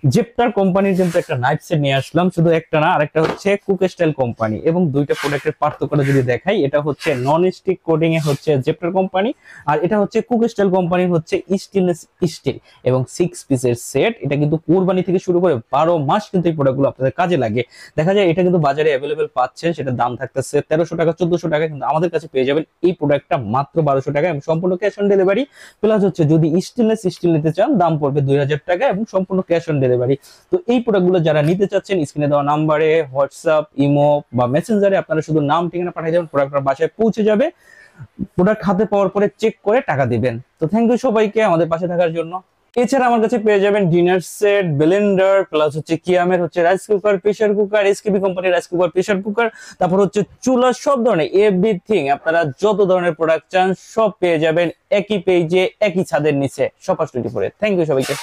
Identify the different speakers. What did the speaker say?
Speaker 1: জেপ্টার কোম্পানির কিন্তু একটা নাইফ সেট নিয়ে আসলাম, শুধু একটা না, আরেকটা হচ্ছে কুক স্টাইল কোম্পানি। এবং দুইটা প্রোডাক্টের পার্থক্যটা যদি দেখাই, এটা হচ্ছে নন স্টিক কোডিং এ হচ্ছে জেপ্টার কোম্পানি, আর এটা হচ্ছে কুক স্টাইল কোম্পানির হচ্ছে স্টেনলেস স্টিল এবং 6 পিসের সেট। এটা কিন্তু কোরবানি থেকে শুরু করে 12 মাস কিন্তু এই প্রোডাক্টগুলো আপনাদের কাজে লাগে। দেখা যায় এটা কিন্তু বাজারে অ্যাভেলেবেল পাচ্ছেন, সেটার দাম থাকতেছে 1300 টাকা 1400 টাকা, কিন্তু আমাদের কাছে পেয়ে যাবেন এই প্রোডাক্টটা মাত্র 1200 টাকা এবং সম্পূর্ণ ক্যাশ অন ডেলিভারি। প্লাস হচ্ছে যদি স্টেনলেস স্টিল নিতে চান দাম পড়বে 2000 টাকা এবং সম্পূর্ণ ক্যাশ অন ডেলিভারি। তো এই প্রোডাক্টগুলো যারা নিতে চাচ্ছেন, স্ক্রিনে দেওয়া নাম্বারে হোয়াটসঅ্যাপ, ইমো বা মেসেঞ্জারে আপনারা শুধু নাম ঠিকানা পাঠিয়ে যাবেন, প্রোডাক্টটা বাসায় পৌঁছে যাবে। প্রোডাক্ট হাতে পাওয়ার পরে চেক করে টাকা দিবেন। তো থ্যাংক ইউ সবাইকে আমাদের পাশে থাকার জন্য। এছাড়া আমার কাছে পেয়ে যাবেন ডিনার সেট, ব্লেন্ডার, প্লাস হচ্ছে কিয়ামের হচ্ছে rice cooker, pressure cooker, SKB কোম্পানির রাইস কুকার, প্রেসার কুকার, তারপর হচ্ছে চুলা, সব ধরনের এভরিথিং আপনারা যত ধরনের প্রোডাক্ট চান সব পেয়ে যাবেন একই পেজে, একই ছাদের নিচে, সপাস 24-এ। থ্যাংক ইউ সবাইকে।